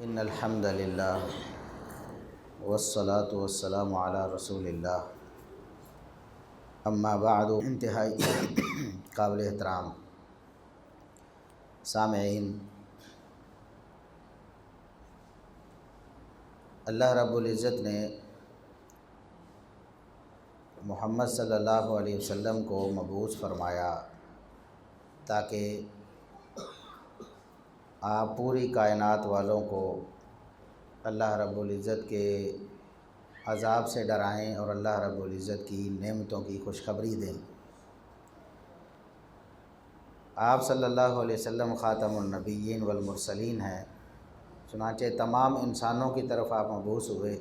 ان الحمد للہ والصلاة والسلام علی رسول اللہ، اما بعد۔ انتہائی قابل احترام سامعین، اللہ رب العزت نے محمد صلی اللہ علیہ وسلم کو مبعوث فرمایا تاکہ آپ پوری کائنات والوں کو اللہ رب العزت کے عذاب سے ڈرائیں اور اللہ رب العزت کی نعمتوں کی خوشخبری دیں۔ آپ صلی اللہ علیہ وسلم خاتم النبیین والمرسلین ہیں، چنانچہ تمام انسانوں کی طرف آپ مبعوث ہوئے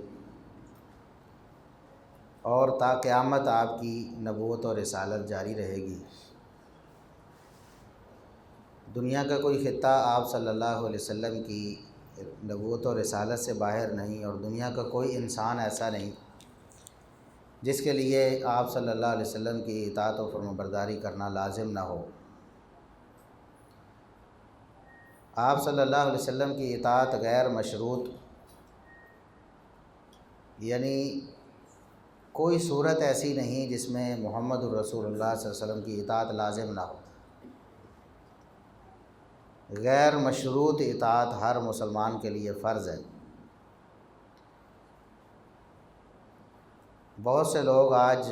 اور تا قیامت آپ کی نبوت اور رسالت جاری رہے گی۔ دنیا کا کوئی خطہ آپ صلی اللہ علیہ وسلم کی نبوت اور رسالت سے باہر نہیں، اور دنیا کا کوئی انسان ایسا نہیں جس کے لیے آپ صلی اللہ علیہ وسلم کی اطاعت و فرمانبرداری کرنا لازم نہ ہو۔ آپ صلی اللہ علیہ وسلم کی اطاعت غیر مشروط، یعنی کوئی صورت ایسی نہیں جس میں محمد الرسول اللہ صلی اللہ علیہ وسلم کی اطاعت لازم نہ ہو۔ غیر مشروط اطاعت ہر مسلمان کے لیے فرض ہے۔ بہت سے لوگ آج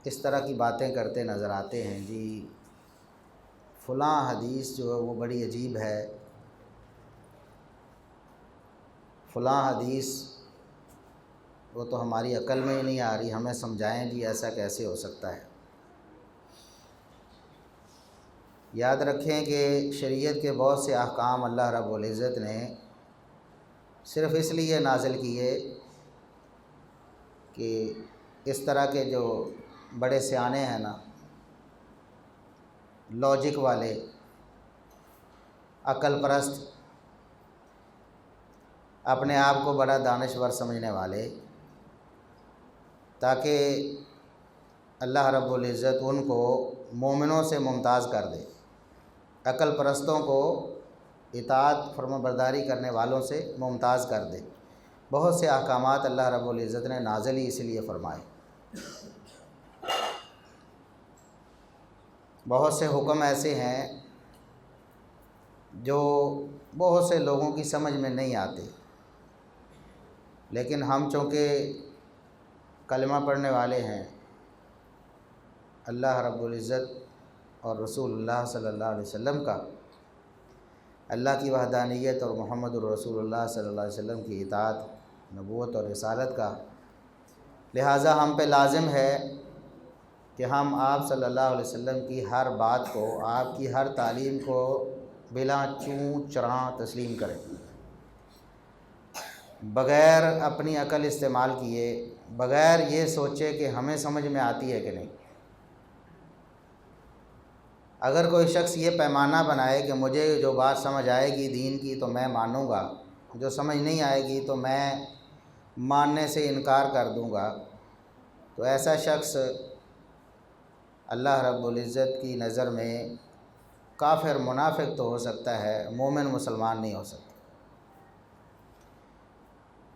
اس طرح کی باتیں کرتے نظر آتے ہیں، جی فلاں حدیث جو ہے وہ بڑی عجیب ہے، فلاں حدیث وہ تو ہماری عقل میں ہی نہیں آ رہی، ہمیں سمجھائیں جی ایسا کیسے ہو سکتا ہے۔ یاد رکھیں کہ شریعت کے بہت سے احکام اللہ رب العزت نے صرف اس لیے نازل کیے کہ اس طرح کے جو بڑے سیانے ہیں نا، لاجک والے، عقل پرست، اپنے آپ کو بڑا دانشور سمجھنے والے، تاکہ اللہ رب العزت ان کو مومنوں سے ممتاز کر دے، عقل پرستوں کو اطاعت فرمانبرداری کرنے والوں سے ممتاز کر دے۔ بہت سے احکامات اللہ رب العزت نے نازل ہی اس لیے فرمائے۔ بہت سے حکم ایسے ہیں جو بہت سے لوگوں کی سمجھ میں نہیں آتے، لیکن ہم چونکہ کلمہ پڑھنے والے ہیں، اللہ رب العزت اور رسول اللہ صلی اللہ علیہ وسلم کا، اللہ کی وحدانیت اور محمد الرسول اللہ صلی اللہ علیہ وسلم کی اطاعت، نبوت اور رسالت کا، لہٰذا ہم پہ لازم ہے کہ ہم آپ صلی اللہ علیہ وسلم کی ہر بات کو، آپ کی ہر تعلیم کو بلا چوں چراں تسلیم کریں، بغیر اپنی عقل استعمال کیے، بغیر یہ سوچے کہ ہمیں سمجھ میں آتی ہے کہ نہیں۔ اگر کوئی شخص یہ پیمانہ بنائے کہ مجھے جو بات سمجھ آئے گی دین کی تو میں مانوں گا، جو سمجھ نہیں آئے گی تو میں ماننے سے انکار کر دوں گا، تو ایسا شخص اللہ رب العزت کی نظر میں کافر منافق تو ہو سکتا ہے، مومن مسلمان نہیں ہو سکتا۔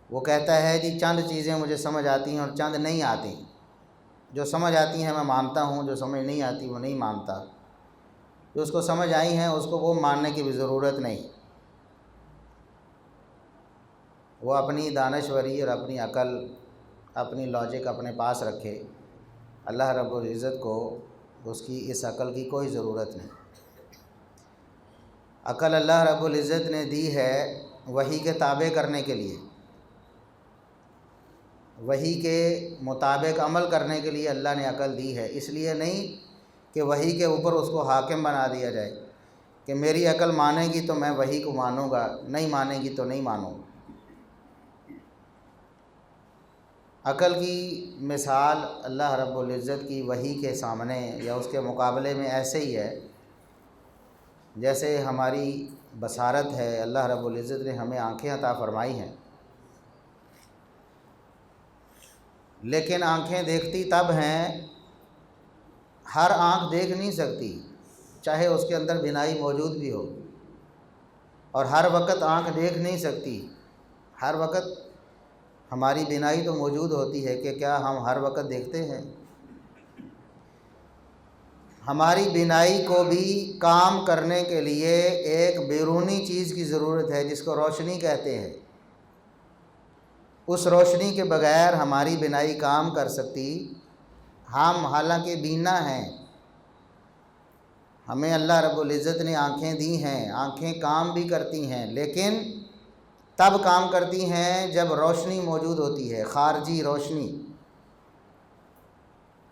وہ کہتا ہے جی چند چیزیں مجھے سمجھ آتی ہیں اور چند نہیں آتی، جو سمجھ آتی ہیں میں مانتا ہوں، جو سمجھ نہیں آتی وہ نہیں مانتا۔ جو اس کو سمجھ آئی ہیں اس کو وہ ماننے کی بھی ضرورت نہیں، وہ اپنی دانشوری اور اپنی عقل، اپنی لاجک اپنے پاس رکھے، اللہ رب العزت کو اس کی اس عقل کی کوئی ضرورت نہیں۔ عقل اللہ رب العزت نے دی ہے وحی کے تابع کرنے کے لیے، وحی کے مطابق عمل کرنے کے لیے اللہ نے عقل دی ہے، اس لیے نہیں کہ وحی کے اوپر اس کو حاکم بنا دیا جائے کہ میری عقل مانے گی تو میں وحی کو مانوں گا، نہیں مانے گی تو نہیں مانوں گا۔ عقل کی مثال اللہ رب العزت کی وحی کے سامنے یا اس کے مقابلے میں ایسے ہی ہے جیسے ہماری بصارت ہے۔ اللہ رب العزت نے ہمیں آنکھیں عطا فرمائی ہیں، لیکن آنکھیں دیکھتی تب ہیں، ہر آنکھ دیکھ نہیں سکتی، چاہے اس کے اندر بینائی موجود بھی ہو۔ اور ہر وقت آنکھ دیکھ نہیں سکتی، ہر وقت ہماری بینائی تو موجود ہوتی ہے کہ کیا ہم ہر وقت دیکھتے ہیں؟ ہماری بینائی کو بھی کام کرنے کے لیے ایک بیرونی چیز کی ضرورت ہے جس کو روشنی کہتے ہیں۔ اس روشنی کے بغیر ہماری بینائی کام کر سکتی؟ ہم حالانکہ بینا ہیں، ہمیں اللہ رب العزت نے آنکھیں دی ہیں، آنکھیں کام بھی کرتی ہیں، لیکن تب کام کرتی ہیں جب روشنی موجود ہوتی ہے، خارجی روشنی۔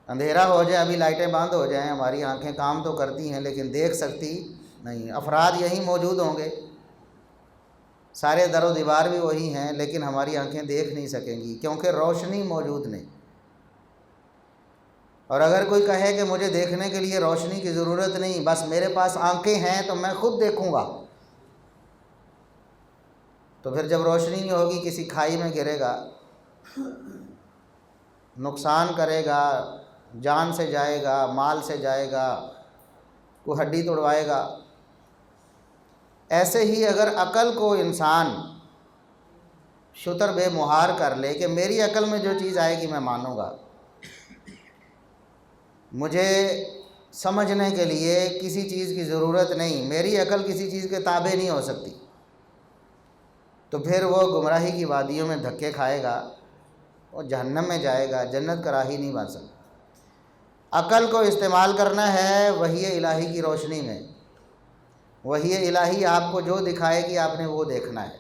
اندھیرا ہو جائے، ابھی لائٹیں بند ہو جائیں، ہماری آنکھیں کام تو کرتی ہیں لیکن دیکھ سکتی نہیں۔ افراد یہی موجود ہوں گے، سارے در و دیوار بھی وہی ہیں، لیکن ہماری آنکھیں دیکھ نہیں سکیں گی کیونکہ روشنی موجود نہیں۔ اور اگر کوئی کہے کہ مجھے دیکھنے کے لیے روشنی کی ضرورت نہیں، بس میرے پاس آنکھیں ہیں تو میں خود دیکھوں گا، تو پھر جب روشنی نہیں ہوگی کسی کھائی میں گرے گا، نقصان کرے گا، جان سے جائے گا، مال سے جائے گا، کوئی ہڈی توڑوائے گا۔ ایسے ہی اگر عقل کو انسان شتر بے مہار کر لے کہ میری عقل میں جو چیز آئے گی میں مانوں گا، مجھے سمجھنے کے لیے کسی چیز کی ضرورت نہیں، میری عقل کسی چیز کے تابع نہیں ہو سکتی، تو پھر وہ گمراہی کی وادیوں میں دھکے کھائے گا، وہ جہنم میں جائے گا، جنت کا راہی نہیں بن سکتا۔ عقل کو استعمال کرنا ہے وحی الہی کی روشنی میں، وحی الہی آپ کو جو دکھائے گی آپ نے وہ دیکھنا ہے،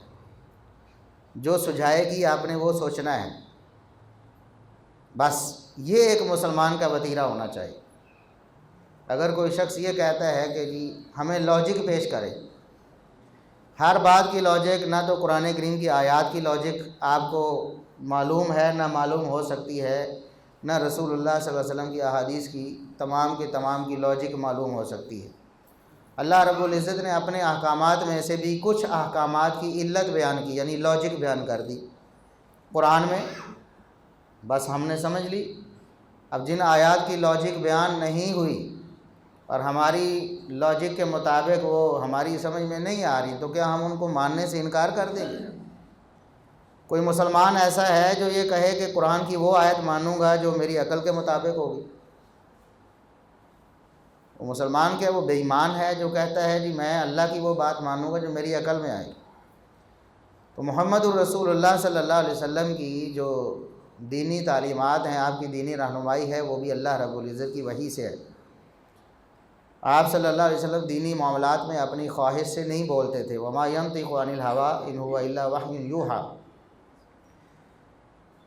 جو سجھائے گی آپ نے وہ سوچنا ہے۔ بس یہ ایک مسلمان کا وتیرہ ہونا چاہیے۔ اگر کوئی شخص یہ کہتا ہے کہ جی ہمیں لاجک پیش کرے، ہر بات کی لاجک، نہ تو قرآن کریم کی آیات کی لاجک آپ کو معلوم ہے، نہ معلوم ہو سکتی ہے، نہ رسول اللہ صلی اللہ علیہ وسلم کی احادیث کی تمام کی لاجک معلوم ہو سکتی ہے۔ اللہ رب العزت نے اپنے احکامات میں سے بھی کچھ احکامات کی علت بیان کی، یعنی لاجک بیان کر دی قرآن میں، بس ہم نے سمجھ لی۔ اب جن آیات کی لاجک بیان نہیں ہوئی اور ہماری لاجک کے مطابق وہ ہماری سمجھ میں نہیں آ رہی، تو کیا ہم ان کو ماننے سے انکار کر دیں گے؟ کوئی مسلمان ایسا ہے جو یہ کہے کہ قرآن کی وہ آیت مانوں گا جو میری عقل کے مطابق ہوگی؟ وہ مسلمان کیا، وہ بے ایمان ہے جو کہتا ہے جی میں اللہ کی وہ بات مانوں گا جو میری عقل میں آئے۔ تو محمد الرسول اللہ صلی اللہ علیہ وسلم کی جو دینی تعلیمات ہیں، آپ کی دینی رہنمائی ہے، وہ بھی اللہ رب العزت کی وحی سے ہے۔ آپ صلی اللہ علیہ وسلم دینی معاملات میں اپنی خواہش سے نہیں بولتے تھے، وما ينطق عن الهوى ان هو الا وحی یوحی۔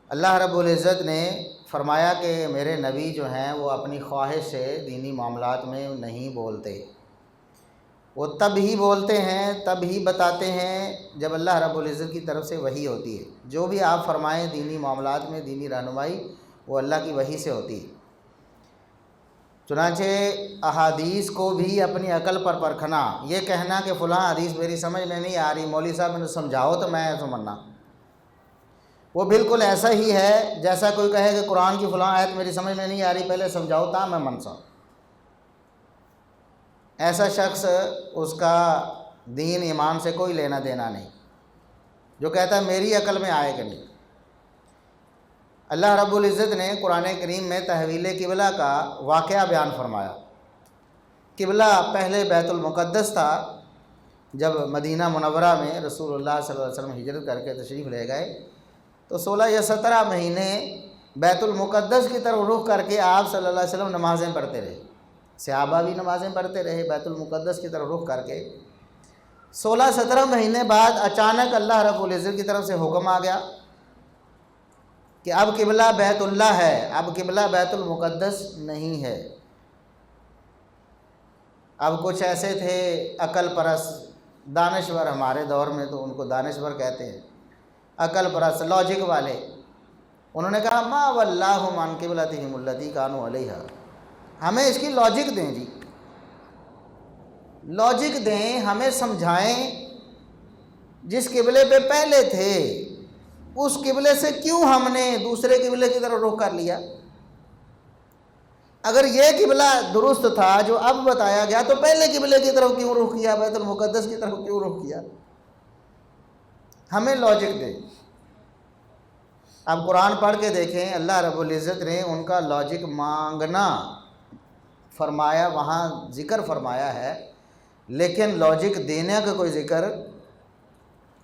اللہ رب العزت نے فرمایا کہ میرے نبی جو ہیں وہ اپنی خواہش سے دینی معاملات میں نہیں بولتے، وہ تب ہی بولتے ہیں، تب ہی بتاتے ہیں جب اللہ رب العزت کی طرف سے وحی ہوتی ہے۔ جو بھی آپ فرمائیں دینی معاملات میں، دینی رہنمائی، وہ اللہ کی وحی سے ہوتی ہے۔ چنانچہ احادیث کو بھی اپنی عقل پر پرکھنا، یہ کہنا کہ فلاں حدیث میری سمجھ میں نہیں آ رہی، مولوی صاحب نے سمجھاؤ تو میں سمجھنا، وہ بالکل ایسا ہی ہے جیسا کوئی کہے کہ قرآن کی فلاں آیت میری سمجھ میں نہیں آ رہی، پہلے سمجھاؤ تا میں منسا۔ ایسا شخص، اس کا دین ایمان سے کوئی لینا دینا نہیں، جو کہتا ہے میری عقل میں آئے کہ نہیں۔ اللہ رب العزت نے قرآن کریم میں تحویل قبلہ کا واقعہ بیان فرمایا۔ قبلہ پہلے بیت المقدس تھا، جب مدینہ منورہ میں رسول اللہ صلی اللہ علیہ وسلم ہجرت کر کے تشریف لے گئے تو 16 یا 17 مہینے بیت المقدس کی طرف رخ کر کے آپ صلی اللہ علیہ وسلم نمازیں پڑھتے رہے، صحابہ بھی نمازیں پڑھتے رہے بیت المقدس کی طرف رخ کر کے۔ 16-17 مہینے بعد اچانک اللہ رب العزت کی طرف سے حکم آ گیا کہ اب قبلہ بیت اللہ ہے، اب قبلہ بیت المقدس نہیں ہے۔ اب کچھ ایسے تھے عقل پرست، دانشور، ہمارے دور میں تو ان کو دانشور کہتے ہیں، عقل پرست، لاجک والے، انہوں نے کہا ما ولاہم عن قبلتہم التی کانوا علیہا، ہمیں اس کی لاجک دیں جی، لاجک دیں، ہمیں سمجھائیں، جس قبلے پہ پہلے تھے اس قبلے سے کیوں ہم نے دوسرے قبلے کی طرف رخ کر لیا؟ اگر یہ قبلہ درست تھا جو اب بتایا گیا تو پہلے قبلے کی طرف کیوں رخ کیا، بیت المقدس کی طرف کیوں رخ کیا؟ ہمیں لاجک دے۔ اب قرآن پڑھ کے دیکھیں، اللہ رب العزت نے ان کا لاجک مانگنا فرمایا، وہاں ذکر فرمایا ہے، لیکن لاجک دینے کا کوئی ذکر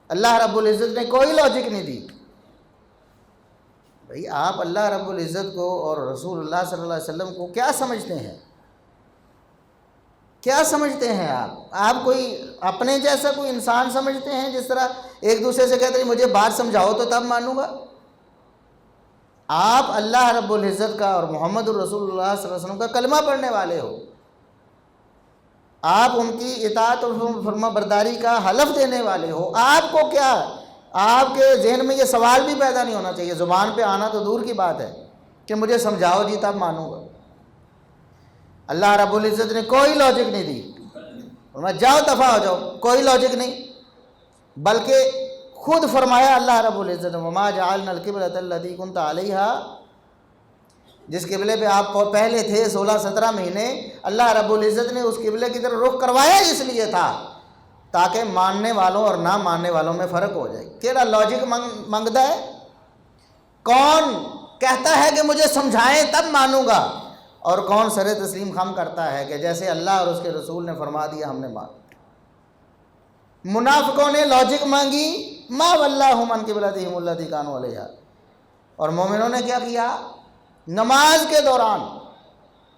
اللہ رب العزت نے کوئی لاجک نہیں دی۔ بھئی آپ اللہ رب العزت کو اور رسول اللہ صلی اللہ علیہ وسلم کو کیا سمجھتے ہیں؟ کیا سمجھتے ہیں آپ کوئی اپنے جیسا کوئی انسان سمجھتے ہیں جس طرح ایک دوسرے سے کہتے ہیں مجھے بات سمجھاؤ تو تب مانوں گا؟ آپ اللہ رب العزت کا اور محمد الرسول اللہ صلی اللہ علیہ وسلم کا کلمہ پڑھنے والے ہو، آپ ان کی اطاعت اور فرما برداری کا حلف دینے والے ہو، آپ کو کیا، آپ کے ذہن میں یہ سوال بھی پیدا نہیں ہونا چاہیے، زبان پہ آنا تو دور کی بات ہے کہ مجھے سمجھاؤ جی تب مانوں گا۔ اللہ رب العزت نے کوئی لاجک نہیں دی، فرمایا جاؤ دفع ہو جاؤ، کوئی لاجک نہیں، بلکہ خود فرمایا اللہ رب العزت نے وما جعلنا القبلۃ التي كنت عليها، جس قبلے پہ آپ پہلے تھے 16-17 مہینے، اللہ رب العزت نے اس قبلے کی طرف رخ کروایا اس لیے تھا تاکہ ماننے والوں اور نہ ماننے والوں میں فرق ہو جائے۔ کیڑا لاجک منگدا ہے؟ کون کہتا ہے کہ مجھے سمجھائیں تب مانوں گا، اور کون سر تسلیم خم کرتا ہے کہ جیسے اللہ اور اس کے رسول نے فرما دیا ہم نے مان۔ منافقوں نے لاجک مانگی، ما ولاہم عن قبلتہم التی کانوا علیہا، اور مومنوں نے کیا کیا؟ نماز کے دوران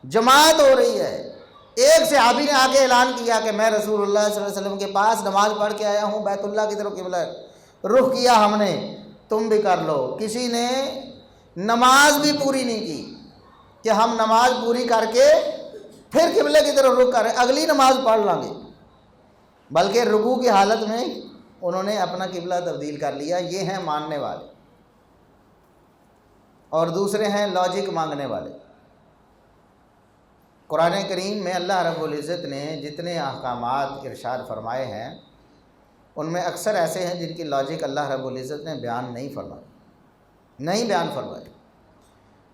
جماعت ہو رہی ہے، ایک صحابی نے آ کے اعلان کیا کہ میں رسول اللہ صلی اللہ علیہ وسلم کے پاس نماز پڑھ کے آیا ہوں، بیت اللہ کی طرف قبلہ رخ کیا ہم نے، تم بھی کر لو۔ کسی نے نماز بھی پوری نہیں کی کہ ہم نماز پوری کر کے پھر قبلے کی طرف رخ کریں، اگلی نماز پڑھ لیں گے، بلکہ رکوع کی حالت میں انہوں نے اپنا قبلہ تبدیل کر لیا۔ یہ ہیں ماننے والے، اور دوسرے ہیں لاجک مانگنے والے۔ قرآن کریم میں اللہ رب العزت نے جتنے احکامات ارشاد فرمائے ہیں ان میں اکثر ایسے ہیں جن کی لاجک اللہ رب العزت نے بیان نہیں فرمائی۔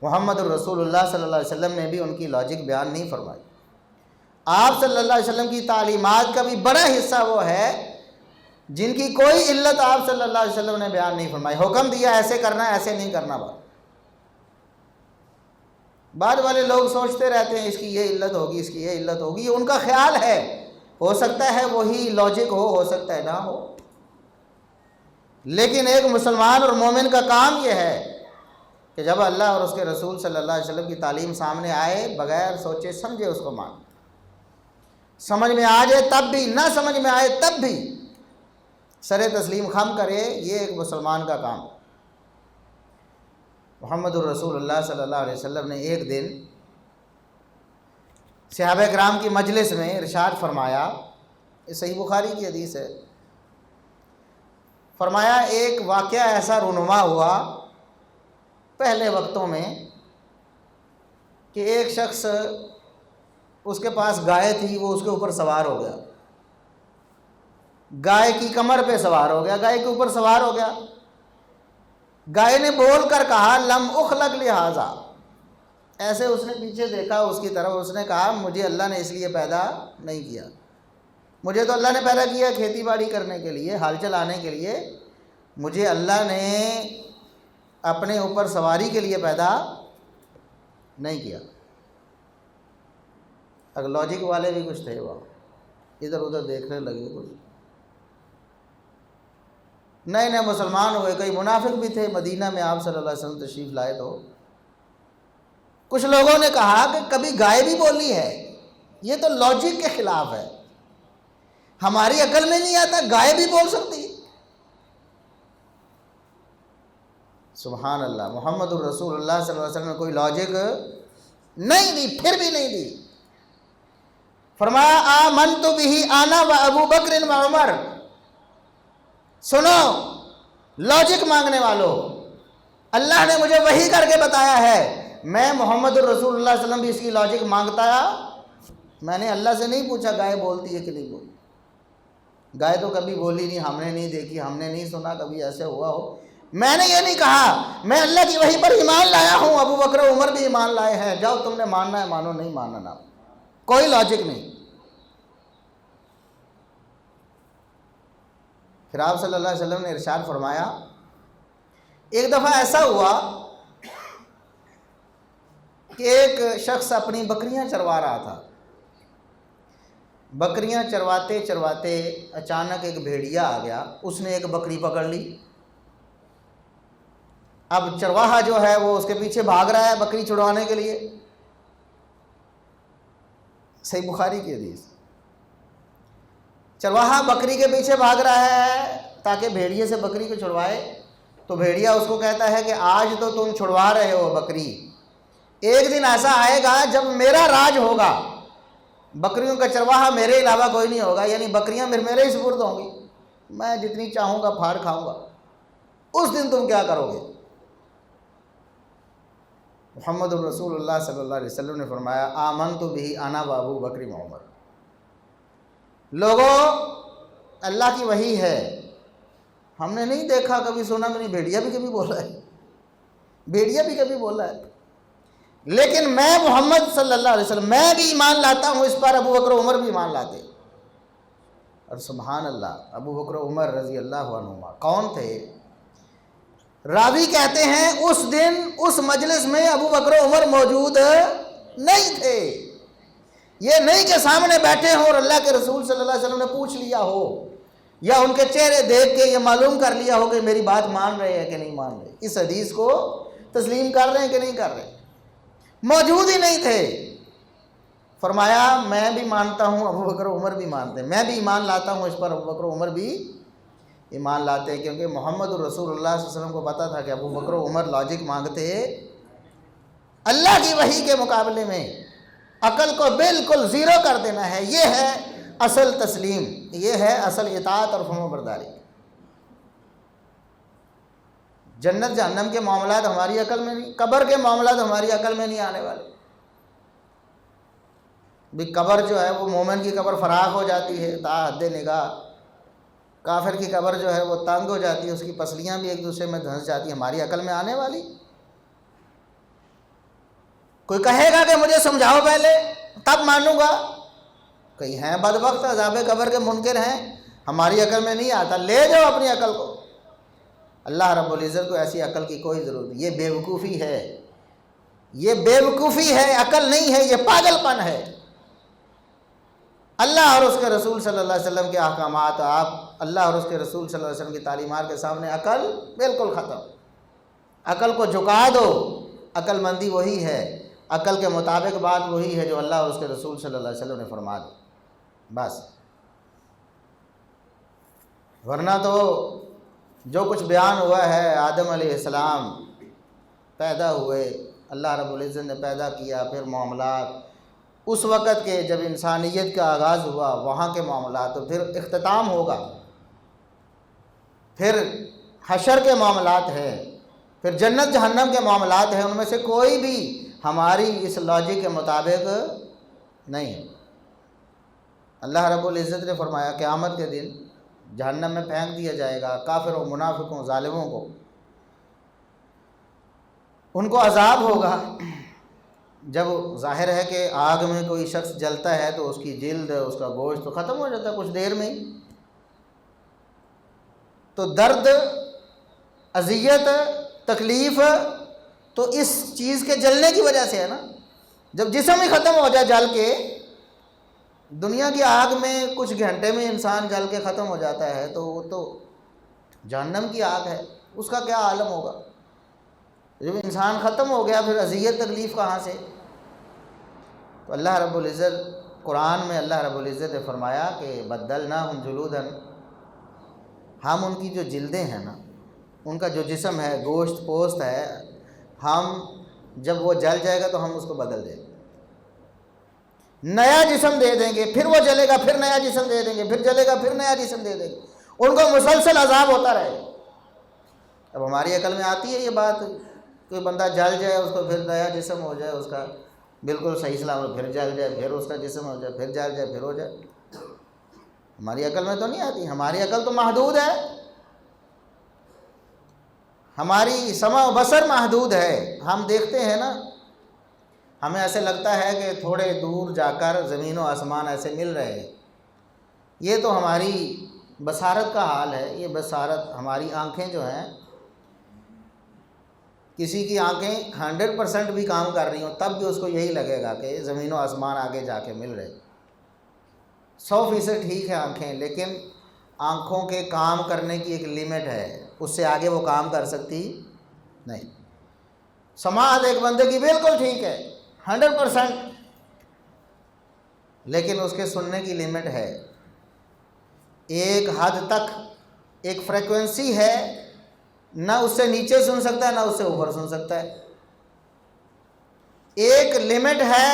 محمد الرسول اللہ صلی اللہ علیہ وسلم نے بھی ان کی لاجک بیان نہیں فرمائی۔ آپ صلی اللہ علیہ وسلم کی تعلیمات کا بھی بڑا حصہ وہ ہے جن کی کوئی علت آپ صلی اللہ علیہ وسلم نے بیان نہیں فرمائی، حکم دیا ایسے کرنا ایسے نہیں کرنا۔ بعد والے لوگ سوچتے رہتے ہیں اس کی یہ علت ہوگی، اس کی یہ علت ہوگی، یہ ان کا خیال ہے، ہو سکتا ہے وہی لاجک ہو سکتا ہے نہ ہو، لیکن ایک مسلمان اور مومن کا کام یہ ہے کہ جب اللہ اور اس کے رسول صلی اللہ علیہ وسلم کی تعلیم سامنے آئے بغیر سوچے سمجھے اس کو مان، سمجھ میں آ جائے تب بھی، نہ سمجھ میں آئے تب بھی سر تسلیم خم کرے، یہ ایک مسلمان کا کام۔ محمد الرسول اللہ صلی اللہ علیہ وسلم نے ایک دن صحابہ کرام کی مجلس میں ارشاد فرمایا، یہ صحیح بخاری کی حدیث ہے، فرمایا ایک واقعہ ایسا رونما ہوا پہلے وقتوں میں کہ ایک شخص، اس کے پاس گائے تھی، وہ اس کے اوپر سوار ہو گیا، گائے کی کمر پہ سوار ہو گیا، گائے کے اوپر سوار ہو گیا۔ گائے نے بول کر کہا لم اخلق لہذا، ایسے اس نے پیچھے دیکھا اس کی طرف، اس نے کہا مجھے اللہ نے اس لیے پیدا نہیں کیا، مجھے تو اللہ نے پیدا کیا کھیتی باڑی کرنے کے لیے، ہل چلانے کے لیے، مجھے اللہ نے اپنے اوپر سواری کے لیے پیدا نہیں کیا۔ اگر لاجک والے بھی کچھ تھے وہ ادھر ادھر دیکھنے لگے، کچھ نئے نئے مسلمان ہوئے، کئی منافق بھی تھے، مدینہ میں آپ صلی اللہ علیہ وسلم تشریف لائے تو کچھ لوگوں نے کہا کہ کبھی گائے بھی بولی ہے، یہ تو لاجک کے خلاف ہے، ہماری عقل میں نہیں آتا گائے بھی بول سکتی ہے۔ سبحان اللہ، محمد الرسول اللہ صلی اللہ علیہ وسلم نے کوئی لاجک نہیں دی، پھر بھی نہیں دی۔ فرمایا آمنت بہ انا و ابو بکر و عمر، سنو لاجک مانگنے والوں، اللہ نے مجھے وحی کر کے بتایا ہے، میں محمد الرسول اللہ صلی اللہ علیہ وسلم بھی اس کی لاجک مانگتا ہے، میں نے اللہ سے نہیں پوچھا گائے بولتی ہے کہ نہیں بولتی، گائے تو کبھی بولی نہیں، ہم نے نہیں دیکھی، ہم نے نہیں سنا کبھی ایسے ہوا ہو، میں نے یہ نہیں کہا، میں اللہ کی وحی پر ایمان لایا ہوں، ابو بکر و عمر بھی ایمان لائے ہیں، جاؤ تم نے ماننا ہے مانو، نہیں ماننا نہ، کوئی لاجک نہیں۔ پھر آپ صلی اللہ علیہ وسلم نے ارشاد فرمایا، ایک دفعہ ایسا ہوا کہ ایک شخص اپنی بکریاں چروا رہا تھا. بکریاں چرواتے چرواتے اچانک ایک بھیڑیا آ گیا، اس نے ایک بکری پکڑ لی. اب چرواہا جو ہے وہ اس کے پیچھے بھاگ رہا ہے بکری چھڑوانے کے لیے. صحیح بخاری کی حدیث. چرواہا بکری کے پیچھے بھاگ رہا ہے تاکہ بھیڑیے سے بکری کو چھڑوائے. تو بھیڑیا اس کو کہتا ہے کہ آج تو تم چھڑوا رہے ہو بکری، ایک دن ایسا آئے گا جب میرا راج ہوگا، بکریوں کا چرواہا میرے علاوہ کوئی نہیں ہوگا، یعنی بکریاں میرے ہی سپرد ہوں گی، میں جتنی چاہوں گا پھاڑ کھاؤں گا. اس دن تم کیا کرو گے؟ محمد الرسول اللہ صلی اللہ علیہ وسلم نے فرمایا، آمنت بہ انا و ابو بکر و عمر. لوگوں، اللہ کی وحی ہے، ہم نے نہیں دیکھا، کبھی سنا بھی نہیں. بھیڑیا بھی کبھی بولا ہے، بھیڑیا بھی کبھی بولا ہے، لیکن میں محمد صلی اللہ علیہ وسلم میں بھی ایمان لاتا ہوں اس پر. ابو بکر و عمر بھی ایمان لاتے. اور سبحان اللہ، ابو بکر و عمر رضی اللہ عنہما کون تھے؟ راوی کہتے ہیں اس دن اس مجلس میں ابو بکر و عمر موجود نہیں تھے. یہ نہیں کہ سامنے بیٹھے ہوں اور اللہ کے رسول صلی اللہ علیہ وسلم نے پوچھ لیا ہو یا ان کے چہرے دیکھ کے یہ معلوم کر لیا ہو کہ میری بات مان رہے ہیں کہ نہیں مان رہے، اس حدیث کو تسلیم کر رہے ہیں کہ نہیں کر رہے. موجود ہی نہیں تھے. فرمایا میں بھی مانتا ہوں، ابو بکر و عمر بھی مانتے ہیں، میں بھی ایمان لاتا ہوں اس پر، ابو بکر و عمر بھی ایمان لاتے ہیں. کیونکہ محمد الرسول اللہ صلی اللہ علیہ وسلم کو پتا تھا کہ ابو بکر و عمر لاجک مانگتے اللہ کی وحی کے مقابلے میں عقل کو بالکل زیرو کر دینا ہے. یہ ہے اصل تسلیم، یہ ہے اصل اطاعت اور فرما برداری. جنت جہنم کے معاملات ہماری عقل میں نہیں، قبر کے معاملات ہماری عقل میں نہیں آنے والے. بھی قبر جو ہے وہ مومن کی قبر فراخ ہو جاتی ہے تا حد نگاہ، کافر کی قبر جو ہے وہ تنگ ہو جاتی ہے، اس کی پسلیاں بھی ایک دوسرے میں دھنس جاتی ہیں. ہماری عقل میں آنے والی؟ کوئی کہے گا کہ مجھے سمجھاؤ پہلے تب مانوں گا. کئی ہیں بدبخت عذاب قبر کے منکر ہیں، ہماری عقل میں نہیں آتا. لے جاؤ اپنی عقل کو. اللہ رب العزت کو ایسی عقل کی کوئی ضرورت نہیں. یہ بیوقوفی ہے، یہ بیوقوفی ہے، عقل نہیں ہے، یہ پاگل پن ہے. اللہ اور اس کے رسول صلی اللہ علیہ وسلم کے احکامات، آپ اللہ اور اس کے رسول صلی اللہ علیہ وسلم کی تعلیمات کے سامنے عقل بالکل ختم. عقل کو جھکا دو. عقل مندی وہی ہے، عقل کے مطابق بات وہی ہے جو اللہ اور اس کے رسول صلی اللہ علیہ وسلم نے فرما دی بس. ورنہ تو جو کچھ بیان ہوا ہے، آدم علیہ السلام پیدا ہوئے، اللہ رب العزت نے پیدا کیا، پھر معاملات اس وقت کے جب انسانیت کا آغاز ہوا وہاں کے معاملات، تو پھر اختتام ہوگا، پھر حشر کے معاملات ہیں، پھر جنت جہنم کے معاملات ہیں. ان میں سے کوئی بھی ہماری اس لاجک کے مطابق نہیں. اللہ رب العزت نے فرمایا قیامت کے دن جہنم میں پھینک دیا جائے گا کافروں، منافقوں، ظالموں کو. ان کو عذاب ہوگا. جب ظاہر ہے کہ آگ میں کوئی شخص جلتا ہے تو اس کی جلد، اس کا گوشت تو ختم ہو جاتا ہے کچھ دیر میں ہی. تو درد، اذیت، تکلیف تو اس چیز کے جلنے کی وجہ سے ہے نا. جب جسم ہی ختم ہو جائے جل کے، دنیا کی آگ میں کچھ گھنٹے میں انسان جل کے ختم ہو جاتا ہے، تو وہ تو جہنم کی آگ ہے، اس کا کیا عالم ہوگا. جب انسان ختم ہو گیا پھر اذیت تکلیف کہاں سے. تو اللہ رب العزت قرآن میں اللہ رب العزت نے فرمایا کہ بدلناہم جلودا، ہم ان کی جو جلدیں ہیں نا، ان کا جو جسم ہے، گوشت پوست ہے، ہم جب وہ جل جائے گا تو ہم اس کو بدل دیں گے، نیا جسم دے دیں گے. پھر وہ جلے گا، پھر نیا جسم دے دیں گے، پھر جلے گا، پھر نیا جسم دے دیں گے. ان کو مسلسل عذاب ہوتا رہے. اب ہماری عقل میں آتی ہے یہ بات، کوئی بندہ جل جائے اس کو پھر نیا جسم ہو جائے اس کا بالکل صحیح سلامت، پھر جل جائے، پھر اس کا جسم ہو جائے، پھر جل جائے، پھر ہو جائے. ہماری عقل میں تو نہیں آتی. ہماری عقل تو محدود ہے، ہماری سمع و بصر محدود ہے. ہم دیکھتے ہیں نا، ہمیں ایسے لگتا ہے کہ تھوڑے دور جا کر زمین و آسمان ایسے مل رہے ہیں. یہ تو ہماری بصارت کا حال ہے. یہ بصارت ہماری آنکھیں جو ہیں، کسی کی آنکھیں 100% بھی کام کر رہی ہوں تب بھی اس کو یہی لگے گا کہ زمین و آسمان آگے جا کے مل رہے. 100% ٹھیک ہے آنکھیں، لیکن آنکھوں کے کام کرنے کی ایک لیمٹ ہے، اس سے آگے وہ کام کر سکتی نہیں. سماعت ایک بندے کی بالکل ٹھیک ہے 100%، لیکن اس کے سننے کی لیمٹ ہے. ایک حد تک ایک فریکوینسی ہے، نہ اس سے نیچے سن سکتا ہے نہ اس سے اوپر سن سکتا ہے. ایک لمٹ ہے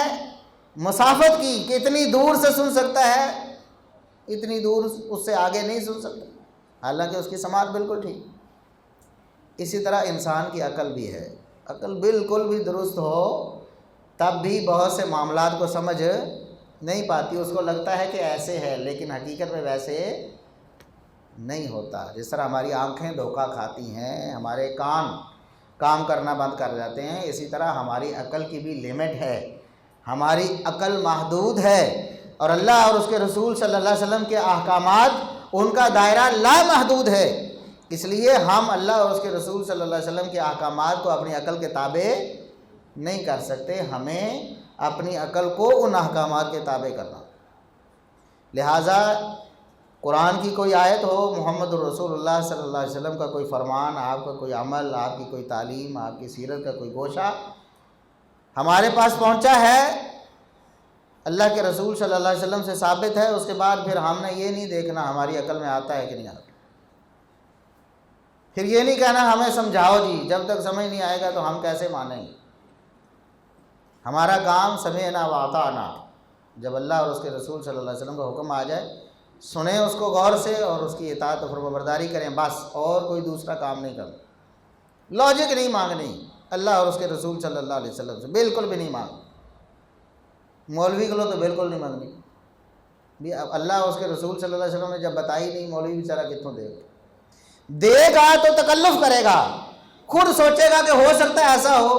مسافت کی کہ اتنی دور سے سن سکتا ہے، اتنی دور اس سے آگے نہیں سن سکتا، حالانکہ اس کی سماعت بالکل ٹھیک. اسی طرح انسان کی عقل بھی ہے. عقل بالکل بھی درست ہو تب بھی بہت سے معاملات کو سمجھ نہیں پاتی. اس کو لگتا ہے کہ ایسے ہے، لیکن حقیقت میں ویسے نہیں ہوتا. جس طرح ہماری آنکھیں دھوکہ کھاتی ہیں، ہمارے کان کام کرنا بند کر جاتے ہیں، اسی طرح ہماری عقل کی بھی لمٹ ہے. ہماری عقل محدود ہے، اور اللہ اور اس کے رسول صلی اللہ علیہ وسلم کے احکامات ان کا دائرہ لامحدود ہے. اس لیے ہم اللہ اور اس کے رسول صلی اللہ علیہ وسلم کے احکامات کو اپنی عقل کے تابع نہیں کر سکتے. ہمیں اپنی عقل کو ان احکامات کے تابع کرنا. لہٰذا قرآن کی کوئی آیت ہو، محمد الرسول اللہ صلی اللہ علیہ وسلم کا کوئی فرمان، آپ کا کوئی عمل، آپ کی کوئی تعلیم، آپ کی سیرت کا کوئی گوشہ ہمارے پاس پہنچا ہے، اللہ کے رسول صلی اللہ علیہ وسلم سے ثابت ہے، اس کے بعد پھر ہم نے یہ نہیں دیکھنا ہماری عقل میں آتا ہے کہ نہیں آتا. پھر یہ نہیں کہنا ہمیں سمجھاؤ جی، جب تک سمجھ نہیں آئے گا تو ہم کیسے مانیں گے. ہمارا کام سمعنا واطعنا. جب اللہ اور اس کے رسول صلی اللہ علیہ وسلم کا حکم آ جائے، سنیں اس کو غور سے اور اس کی اطاعت و فرمانبرداری کریں، بس. اور کوئی دوسرا کام نہیں کرنا. لاجک نہیں مانگنی اللہ اور اس کے رسول صلی اللہ علیہ وسلم سے، بالکل بھی نہیں مانگنی. مولوی کو تو بالکل نہیں مانگنی بھی. اب اللہ اور اس کے رسول صلی اللہ علیہ وسلم نے جب بتائی نہیں، مولوی بیچارہ کتوں دے گا تو تکلف کرے گا، خود سوچے گا کہ ہو سکتا ہے ایسا ہو،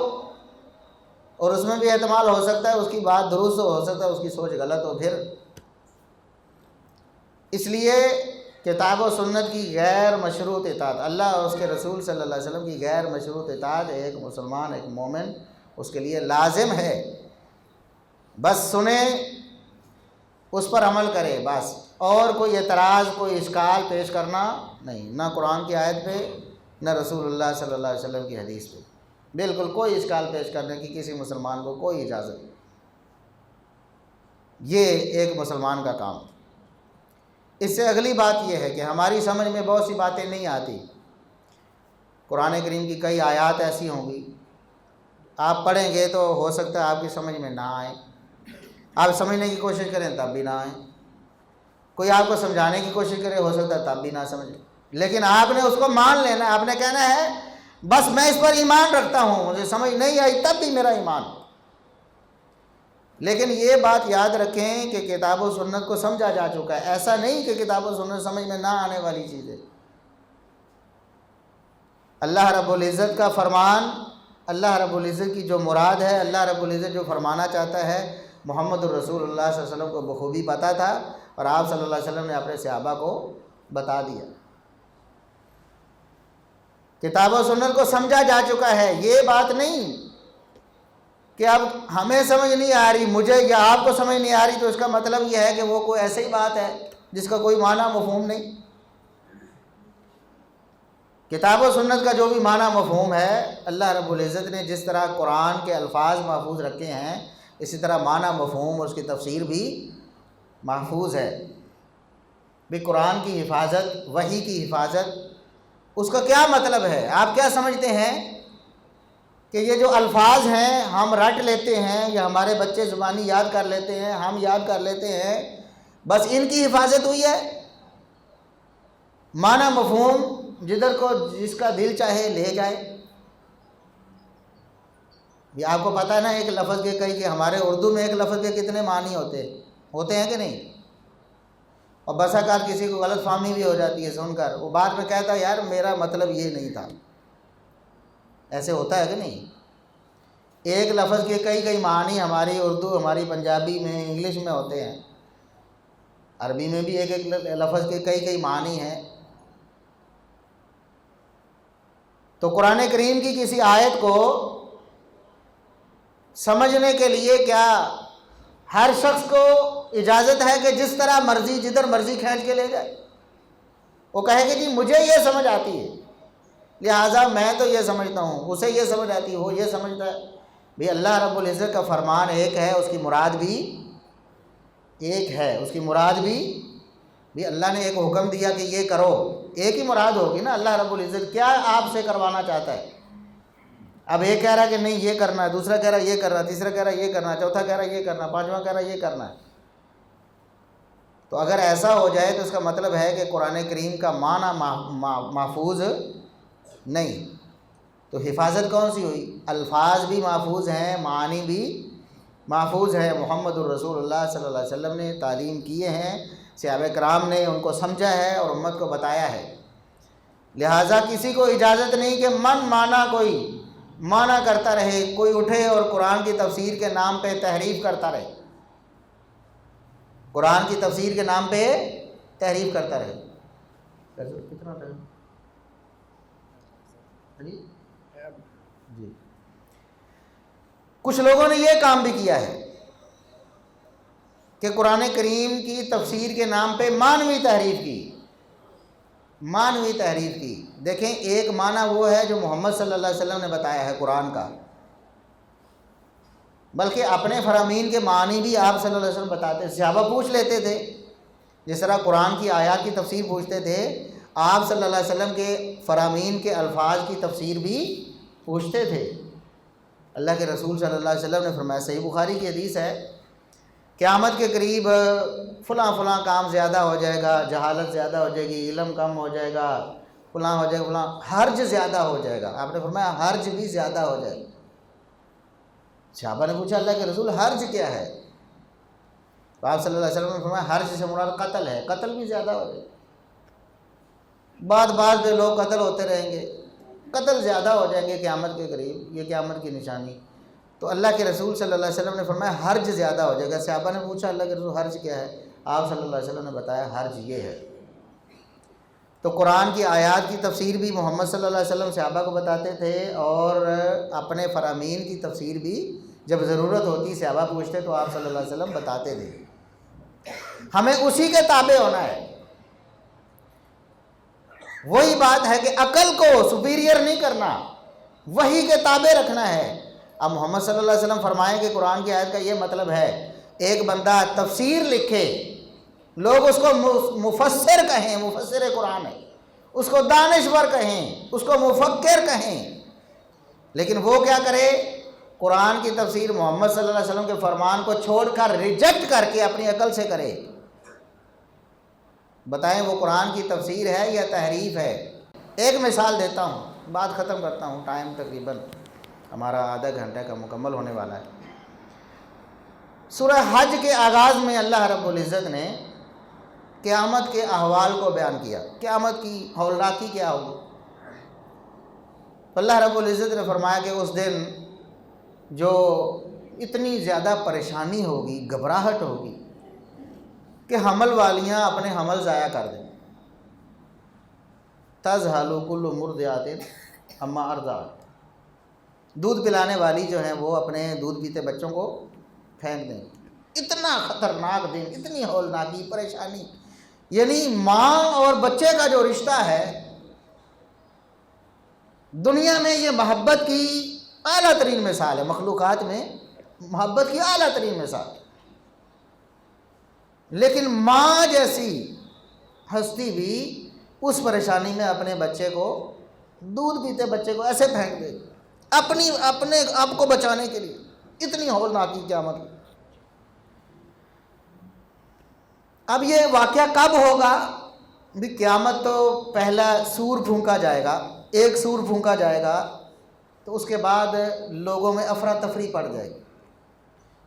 اور اس میں بھی احتمال ہو سکتا ہے اس کی بات درست ہو سکتا ہے اس کی سوچ غلط ہو. پھر اس لیے کتاب و سنت کی غیر مشروط اطاعت، اللہ اور اس کے رسول صلی اللہ علیہ وسلم کی غیر مشروط اطاعت ایک مسلمان، ایک مومن اس کے لیے لازم ہے. بس سنیں، اس پر عمل کرے بس، اور کوئی اعتراض، کوئی اشکال پیش کرنا نہیں، نہ قرآن کی آیت پہ نہ رسول اللہ صلی اللہ علیہ وسلم کی حدیث پہ. بالکل کوئی اشکال پیش کرنے کی کسی مسلمان کو کوئی اجازت نہیں. یہ ایک مسلمان کا کام. اس سے اگلی بات یہ ہے کہ ہماری سمجھ میں بہت سی باتیں نہیں آتی. قرآن کریم کی کئی آیات ایسی ہوں گی آپ پڑھیں گے تو ہو سکتا ہے آپ کی سمجھ میں نہ آئے، آپ سمجھنے کی کوشش کریں تب بھی نہ آئیں. کوئی آپ کو سمجھانے کی کوشش کرے، ہو سکتا ہے تب بھی نہ سمجھے. لیکن آپ نے اس کو مان لینا ہے. آپ نے کہنا ہے بس میں اس پر ایمان رکھتا ہوں، مجھے سمجھ نہیں آئی تب بھی میرا ایمان. لیکن یہ بات یاد رکھیں کہ کتاب و سنت کو سمجھا جا چکا ہے. ایسا نہیں کہ کتاب و سنت سمجھ میں نہ آنے والی چیز ہے. اللہ رب العزت کا فرمان، اللہ رب العزت کی جو مراد ہے، اللہ رب العزت جو فرمانا چاہتا ہے، محمد الرسول اللہ صلی اللہ علیہ وسلم کو بخوبی پتہ تھا، اور آپ صلی اللہ علیہ وسلم نے اپنے صحابہ کو بتا دیا. کتاب و سنت کو سمجھا جا چکا ہے. یہ بات نہیں کہ اب ہمیں سمجھ نہیں آ رہی، مجھے یا آپ کو سمجھ نہیں آ رہی تو اس کا مطلب یہ ہے کہ وہ کوئی ایسی بات ہے جس کا کوئی معنی مفہوم نہیں. کتاب و سنت کا جو بھی معنی مفہوم ہے، اللہ رب العزت نے جس طرح قرآن کے الفاظ محفوظ رکھے ہیں، اسی طرح معنی مفہوم اور اس کی تفسیر بھی محفوظ ہے. بھی قرآن کی حفاظت، وحی کی حفاظت، اس کا کیا مطلب ہے؟ آپ کیا سمجھتے ہیں کہ یہ جو الفاظ ہیں ہم رٹ لیتے ہیں یا ہمارے بچے زبانی یاد کر لیتے ہیں، ہم یاد کر لیتے ہیں، بس ان کی حفاظت ہوئی ہے؟ معنی مفہوم جدھر کو جس کا دل چاہے لے جائے. یہ آپ کو پتہ ہے نا، ایک لفظ کے کئی کہ ہمارے اردو میں ایک لفظ کے کتنے معنی ہوتے ہیں کہ نہیں؟ اور بس اوقات کسی کو غلط فہمی بھی ہو جاتی ہے سن کر، وہ بعد میں کہتا ہے یار میرا مطلب یہ نہیں تھا. ایسے ہوتا ہے کہ نہیں؟ ایک لفظ کے کئی معنی ہماری اردو، ہماری پنجابی میں، انگلش میں ہوتے ہیں. عربی میں بھی ایک ایک لفظ کے کئی کئی معنی ہیں۔ تو قرآن کریم کی کسی آیت کو سمجھنے کے لیے کیا ہر شخص کو اجازت ہے کہ جس طرح مرضی جدھر مرضی کھینچ کے لے جائے؟ وہ کہے کہ جی مجھے یہ سمجھ آتی ہے لہٰذا میں تو یہ سمجھتا ہوں، اسے یہ سمجھ آتی ہے، وہ یہ سمجھتا ہے۔ بھئی اللہ رب العزت کا فرمان ایک ہے، اس کی مراد بھی ایک ہے، اس کی مراد بھی اللہ نے ایک حکم دیا کہ یہ کرو، ایک ہی مراد ہوگی نا۔ اللہ رب العزت کیا آپ سے کروانا چاہتا ہے؟ اب ایک کہہ رہا ہے کہ نہیں یہ کرنا ہے، دوسرا کہہ رہا ہے یہ کرنا ہے، تیسرا کہہ رہا ہے یہ کرنا ہے، چوتھا کہہ رہا ہے یہ کرنا ہے، پانچواں کہہ رہا ہے یہ کرنا ہے۔ تو اگر ایسا ہو جائے تو اس کا مطلب ہے کہ قرآن کریم کا معنی محفوظ نہیں۔ تو حفاظت کون سی ہوئی؟ الفاظ بھی محفوظ ہیں، معانی بھی محفوظ ہے۔ محمد الرسول اللہ صلی اللہ علیہ وسلم نے تعلیم کیے ہیں، صحابہ کرام نے ان کو سمجھا ہے اور امت کو بتایا ہے۔ لہٰذا کسی کو اجازت نہیں کہ من مانا کوئی معنی کرتا رہے، کوئی اٹھے اور قرآن کی تفسیر کے نام پہ تحریف کرتا رہے، قرآن کی تفسیر کے نام پہ تحریف کرتا رہے۔ کتنا ٹائم؟ جی کچھ لوگوں نے یہ کام بھی کیا ہے کہ قرآن کریم کی تفسیر کے نام پہ معنوی تحریف کی، معنوی تحریف کی۔ دیکھیں ایک معنی وہ ہے جو محمد صلی اللہ علیہ وسلم نے بتایا ہے قرآن کا، بلکہ اپنے فرامین کے معنی بھی آپ صلی اللہ علیہ وسلم بتاتے ہیں، صحابہ پوچھ لیتے تھے، جس طرح قرآن کی آیات کی تفسیر پوچھتے تھے، آپ صلی اللہ علیہ وسلم کے فرامین کے الفاظ کی تفسیر بھی پوچھتے تھے۔ اللہ کے رسول صلی اللہ علیہ وسلم نے فرمایا، صحیح بخاری کی حدیث ہے، قیامت کے قریب فلاں فلاں کام زیادہ ہو جائے گا، جہالت زیادہ ہو جائے گی، علم کم ہو جائے گا، فلاں ہو جائے گا، فلاں حرج زیادہ ہو جائے گا۔ آپ نے فرمایا حرج بھی زیادہ ہو جائے گا۔ صحابہ نے پوچھا اللہ کے رسول حرج کیا ہے؟ تو آپ صلی اللہ علیہ وسلم نے فرمایا حرج سے مراد قتل ہے، قتل بھی زیادہ ہو جائے گا۔ بعض لوگ قتل ہوتے رہیں گے، قتل زیادہ ہو جائیں گے قیامت کے قریب، یہ قیامت کی نشانی۔ تو اللہ کے رسول صلی اللہ علیہ وسلم نے فرمایا حرج زیادہ ہو جائے گا۔ صحابہ نے پوچھا اللہ کے رسول حرج کیا ہے؟ آپ صلی اللہ علیہ وسلم نے بتایا حرج یہ ہے۔ تو قرآن کی آیات کی تفسیر بھی محمد صلی اللہ علیہ وسلم صحابہ کو بتاتے تھے، اور اپنے فرامین کی تفسیر بھی جب ضرورت ہوتی صحابہ پوچھتے تو آپ صلی اللہ علیہ وسلم بتاتے تھے۔ ہمیں اسی کے تابع ہونا ہے۔ وہی بات ہے کہ عقل کو سپیریئر نہیں کرنا، وحی کے تابع رکھنا ہے۔ اب محمد صلی اللہ علیہ وسلم فرمائیں کہ قرآن کی آیت کا یہ مطلب ہے، ایک بندہ تفسیر لکھے، لوگ اس کو مفسر کہیں، مفسر قرآن ہے، اس کو دانشور کہیں، اس کو مفکر کہیں، لیکن وہ کیا کرے؟ قرآن کی تفسیر محمد صلی اللہ علیہ وسلم کے فرمان کو چھوڑ کر ریجیکٹ کر کے اپنی عقل سے کرے۔ بتائیں وہ قرآن کی تفسیر ہے یا تحریف ہے؟ ایک مثال دیتا ہوں، بات ختم کرتا ہوں، ٹائم تقریباً ہمارا آدھا گھنٹہ کا مکمل ہونے والا ہے۔ سورہ حج کے آغاز میں اللہ رب العزت نے قیامت کے احوال کو بیان کیا، قیامت کی ہولناکی کیا ہوگی۔ اللہ رب العزت نے فرمایا کہ اس دن جو اتنی زیادہ پریشانی ہوگی، گھبراہٹ ہوگی کہ حمل والیاں اپنے حمل ضائع کر دیں۔ تذہل کل مرضعۃ عما ارضعت، دودھ پلانے والی جو ہیں وہ اپنے دودھ پیتے بچوں کو پھینک دیں۔ اتنا خطرناک دن، اتنی ہولناکی، پریشانی، یعنی ماں اور بچے کا جو رشتہ ہے، دنیا میں یہ محبت کی اعلیٰ ترین مثال ہے، مخلوقات میں محبت کی اعلیٰ ترین مثال، لیکن ماں جیسی ہستی بھی اس پریشانی میں اپنے بچے کو، دودھ پیتے بچے کو ایسے پھینک دے اپنے آپ کو بچانے کے لیے۔ اتنی ہولناکی قیامت۔ اب یہ واقعہ کب ہوگا؟ بھی قیامت تو پہلا سور پھونکا جائے گا، ایک سور پھونکا جائے گا تو اس کے بعد لوگوں میں افراتفری پڑ جائے گی۔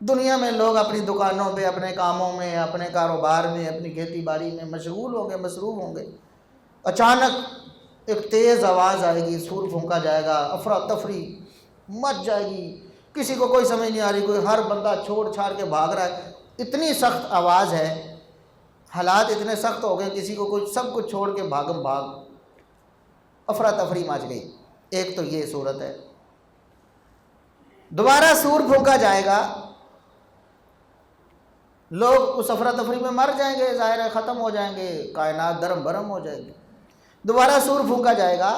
دنیا میں لوگ اپنی دکانوں پہ، اپنے کاموں میں، اپنے کاروبار میں، اپنی کھیتی باڑی میں مشغول ہوں گے، مصروف ہوں گے۔ اچانک ایک تیز آواز آئے گی، سور پھونکا جائے گا، افراتفری مچ جائے گی، کسی کو کوئی سمجھ نہیں آ رہی، کوئی ہر بندہ چھوڑ چھاڑ کے بھاگ رہا ہے۔ اتنی سخت آواز ہے، حالات اتنے سخت ہو گئے، کسی کو کچھ سب کچھ چھوڑ کے بھاگم بھاگ، افراتفری مچ گئی۔ ایک تو یہ صورت ہے۔ دوبارہ سور پھونکا جائے گا، لوگ اس افراتفری میں مر جائیں گے، ظاہر ہے ختم ہو جائیں گے، کائنات درم برم ہو جائے گی۔ دوبارہ سور پھونکا جائے گا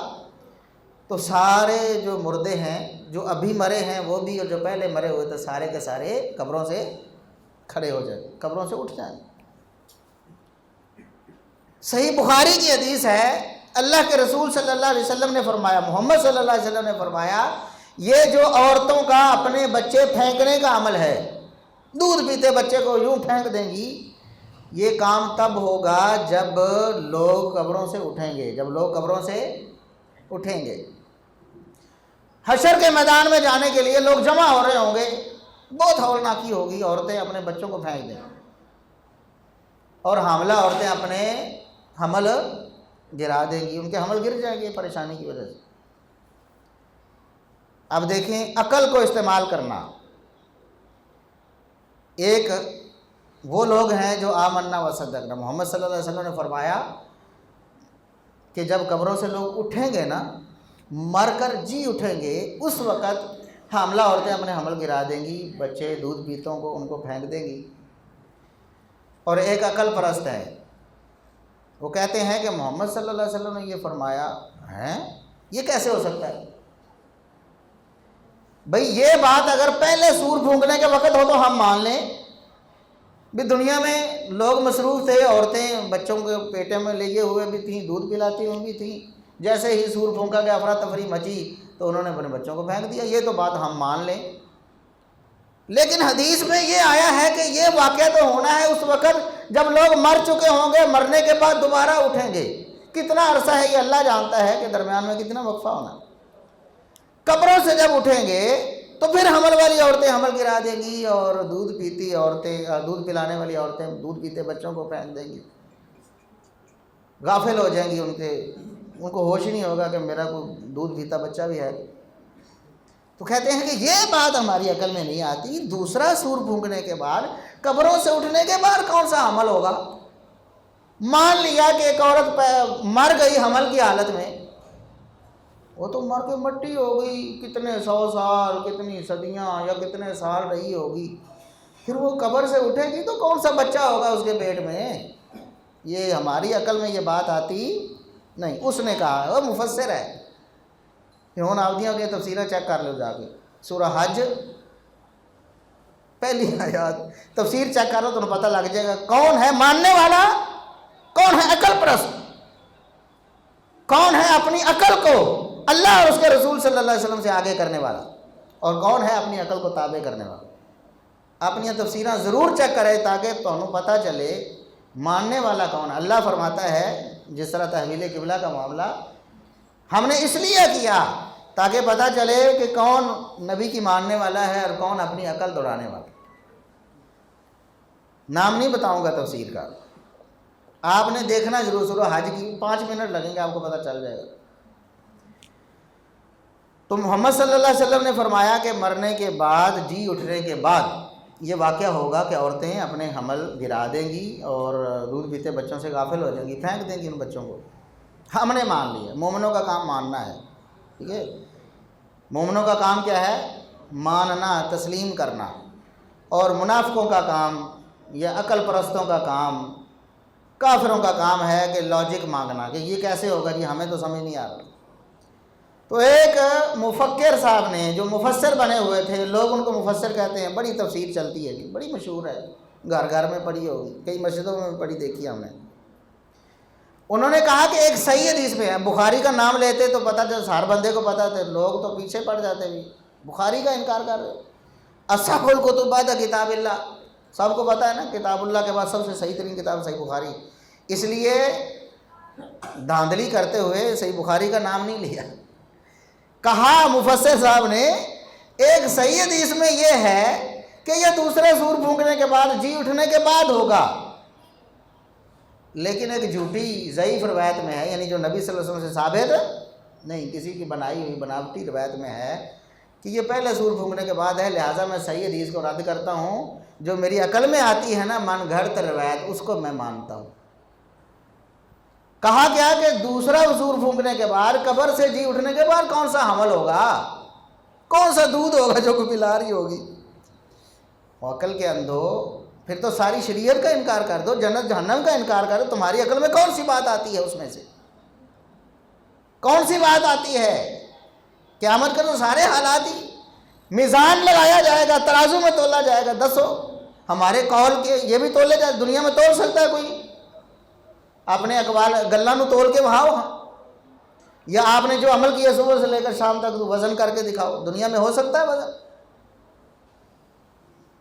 تو سارے جو مردے ہیں، جو ابھی مرے ہیں وہ بھی، اور جو پہلے مرے ہوئے تھے سارے کے سارے قبروں سے کھڑے ہو جائیں، قبروں سے اٹھ جائیں۔ صحیح بخاری کی حدیث ہے، اللہ کے رسول صلی اللہ علیہ وسلم نے فرمایا، محمد صلی اللہ علیہ وسلم نے فرمایا، یہ جو عورتوں کا اپنے بچے پھینکنے کا عمل ہے، دودھ پیتے بچے کو یوں پھینک دیں گی، یہ کام تب ہوگا جب لوگ قبروں سے اٹھیں گے، جب لوگ قبروں سے اٹھیں گے۔ حشر کے میدان میں جانے کے لیے لوگ جمع ہو رہے ہوں گے، بہت ہولناکی ہوگی، عورتیں اپنے بچوں کو پھینک دیں، اور حاملہ عورتیں اپنے حمل گرا دیں گی، ان کے حمل گر جائیں گے پریشانی کی وجہ سے۔ اب دیکھیں عقل کو استعمال کرنا۔ ایک وہ لوگ ہیں جو آمنا و صدقنا، محمد صلی اللہ علیہ وسلم نے فرمایا کہ جب قبروں سے لوگ اٹھیں گے نا، مر کر جی اٹھیں گے، اس وقت حاملہ عورتیں اپنے حمل گرا دیں گی، بچے دودھ پیتوں کو ان کو پھینک دیں گی۔ اور ایک عقل پرست ہے، وہ کہتے ہیں کہ محمد صلی اللہ علیہ وسلم نے یہ فرمایا ہے، یہ کیسے ہو سکتا ہے؟ بھئی یہ بات اگر پہلے سور پھونکنے کے وقت ہو تو ہم مان لیں، بھی دنیا میں لوگ مصروف تھے، عورتیں بچوں کے پیٹے میں لیے ہوئے بھی تھیں، دودھ پلاتی ہوئی بھی تھیں، جیسے ہی سور پھونکا گیا افراتفری مچی تو انہوں نے اپنے بچوں کو پھینک دیا، یہ تو بات ہم مان لیں۔ لیکن حدیث میں یہ آیا ہے کہ یہ واقعہ تو ہونا ہے اس وقت جب لوگ مر چکے ہوں گے، مرنے کے بعد دوبارہ اٹھیں گے۔ کتنا عرصہ ہے یہ اللہ جانتا ہے کہ درمیان میں کتنا وقفہ ہونا۔ قبروں سے جب اٹھیں گے تو پھر حمل والی عورتیں حمل گرا دیں گی، اور دودھ پیتی عورتیں، دودھ پلانے والی عورتیں دودھ پیتے بچوں کو پھینک دیں گی، غافل ہو جائیں گی، ان کو ہوش ہی نہیں ہوگا کہ میرا کوئی دودھ پیتا بچہ بھی ہے۔ تو کہتے ہیں کہ یہ بات ہماری عقل میں نہیں آتی، دوسرا سور پھونکنے کے بعد، قبروں سے اٹھنے کے بعد کون سا حمل ہوگا؟ مان لیا کہ ایک عورت مر گئی حمل کی حالت میں، وہ تو مر کے مٹی ہو گئی، کتنے 100 سال، کتنی صدیاں یا کتنے سال رہی ہوگی، پھر وہ قبر سے اٹھے گی تو کون سا بچہ ہوگا اس کے پیٹ میں؟ یہ ہماری عقل میں یہ بات آتی نہیں۔ اس نے کہا، وہ مفسر ہے، ہوں آبدیوں کی تفسیریں چیک کر لو جا کے، سورہ حج پہلی آیات تفسیر چیک کر لو تو پتہ لگ جائے گا کون ہے ماننے والا، کون ہے عقل پرست، کون ہے اپنی عقل کو اللہ اور اس کے رسول صلی اللہ علیہ وسلم سے آگے کرنے والا، اور کون ہے اپنی عقل کو تابع کرنے والا۔ اپنی تفسیریں ضرور چیک کرے تاکہ تمہیں پتہ چلے ماننے والا کون ہے۔ اللہ فرماتا ہے جس طرح تحویل قبلہ کا معاملہ ہم نے اس لیے کیا تاکہ پتہ چلے کہ کون نبی کی ماننے والا ہے اور کون اپنی عقل دوڑانے والا۔ نام نہیں بتاؤں گا تفسیر کا، آپ نے دیکھنا ضرور، سورہ حج کی 5 منٹ لگیں گے، آپ کو پتہ چل جائے گا۔ تو محمد صلی اللہ علیہ وسلم نے فرمایا کہ مرنے کے بعد، جی اٹھنے کے بعد یہ واقعہ ہوگا کہ عورتیں اپنے حمل گرا دیں گی اور دودھ پیتے بچوں سے غافل ہو جائیں گی، پھینک دیں گی ان بچوں کو۔ ہم نے مان لیا، مومنوں کا کام ماننا ہے، ٹھیک ہے؟ مومنوں کا کام کیا ہے؟ ماننا، تسلیم کرنا۔ اور منافقوں کا کام یا عقل پرستوں کا کام، کافروں کا کام ہے کہ لاجک مانگنا کہ یہ کیسے ہوگا جی، ہمیں تو سمجھ نہیں آ رہا۔ تو ایک مفکر صاحب نے، جو مفسر بنے ہوئے تھے، لوگ ان کو مفسر کہتے ہیں، بڑی تفسیر چلتی ہے جی، بڑی مشہور ہے، گھر گھر میں پڑھی ہوگی، کئی مسجدوں میں پڑھی دیکھی ہم نے۔ انہوں نے کہا کہ ایک صحیح حدیث میں ہے، بخاری کا نام لیتے تو پتہ چل، ہر بندے کو پتہ تھے، لوگ تو پیچھے پڑ جاتے بھی، بخاری کا انکار کر رہے۔ اصح الکتب بعد کتاب اللہ، سب کو پتہ ہے نا، کتاب اللہ کے بعد سب سے صحیح ترین کتاب صحیح بخاری، اس لیے دھاندلی کرتے ہوئے صحیح بخاری کا نام نہیں لیا۔ کہا مفسر صاحب نے ایک صحیح حدیث میں یہ ہے کہ یہ دوسرے سور پھونکنے کے بعد، جی اٹھنے کے بعد ہوگا، لیکن ایک جھوٹی ضعیف روایت میں ہے، یعنی جو نبی صلی اللہ علیہ وسلم سے ثابت نہیں، کسی کی بنائی ہوئی بناوٹی روایت میں ہے کہ یہ پہلے سور پھونکنے کے بعد ہے، لہٰذا میں صحیح حدیث کو رد کرتا ہوں، جو میری عقل میں آتی ہے نا من گھڑت روایت، اس کو میں مانتا ہوں۔ کہا کیا کہ دوسرا سور پھونکنے کے بعد، قبر سے جی اٹھنے کے بعد کون سا حمل ہوگا، کون سا دودھ ہوگا جو کوئی پلا رہی ہوگی؟ عقل کے اندھو، پھر تو ساری شریعت کا انکار کر دو، جنت جہنم کا انکار کر دو، تمہاری عقل میں کون سی بات آتی ہے؟ اس میں سے کون سی بات آتی ہے؟ قیامت کے تو سارے حالات ہی میزان لگایا جائے گا، ترازو میں تولا جائے گا، دسو ہمارے قول کے یہ بھی تولے جائے، دنیا میں تول سکتا ہے کوئی؟ اپنے اقوال گلاں نو تول کے وہاں یا آپ نے جو عمل کیا صبح سے لے کر شام تک وزن کر کے دکھاؤ، دنیا میں ہو سکتا ہے وزن؟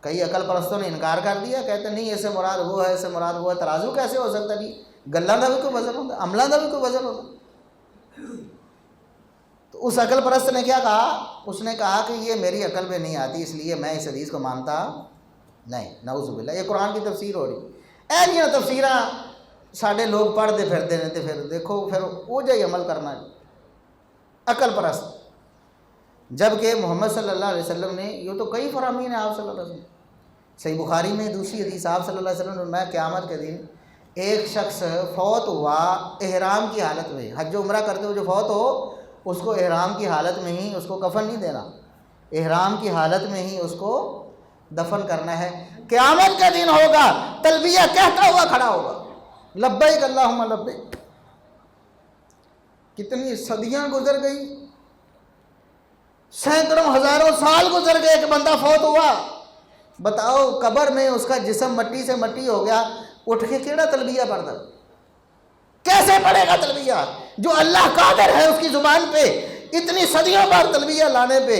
کئی عقل پرستوں نے انکار کر دیا، کہتے نہیں اسے مراد وہ ہے، اسے مراد وہ ہے، ترازو کیسے ہو سکتا ہے؟ جی گلاں دا بھی کوئی وزن ہوتا، عملاں دا بھی کوئی وزن ہوتا۔ تو اس عقل پرست نے کیا کہا؟ اس نے کہا کہ یہ میری عقل میں نہیں آتی، اس لیے میں اس حدیث کو مانتا نہیں۔ نعوذ باللہ، یہ قرآن کی تفسیر ہو رہی اے جی تفسیراں ساڈے لوگ پڑھتے پھرتے ہیں، تو پھر دیکھو پھر وہ جائی عمل کرنا ہے عقل پرست۔ جبکہ محمد صلی اللہ علیہ وسلم نے یہ تو کئی فرامین ہیں آپ صلی اللہ علیہ وسلم، صحیح بخاری میں دوسری حدیث آپ صلی اللہ علیہ وسلم نے میں قیامت کے دن ایک شخص فوت ہوا احرام کی حالت میں، حج و عمرہ کرتے ہوئے جو فوت ہو اس کو احرام کی حالت میں ہی اس کو کفن نہیں دینا، احرام کی حالت میں ہی اس کو دفن کرنا ہے۔ قیامت کا دن ہوگا، تلبیہ کہتا ہوا کھڑا ہوگا، لبیک اللہم لبیک۔ کتنی صدیاں گزر گئی، سینکڑوں ہزاروں سال گزر گئے، ایک بندہ فوت ہوا، بتاؤ قبر میں اس کا جسم مٹی سے مٹی ہو گیا، اٹھ کے کیڑا تلبیہ پڑھتا؟ کیسے پڑھے گا تلبیہ؟ جو اللہ قادر ہے اس کی زبان پہ اتنی صدیوں بعد تلبیہ لانے پہ،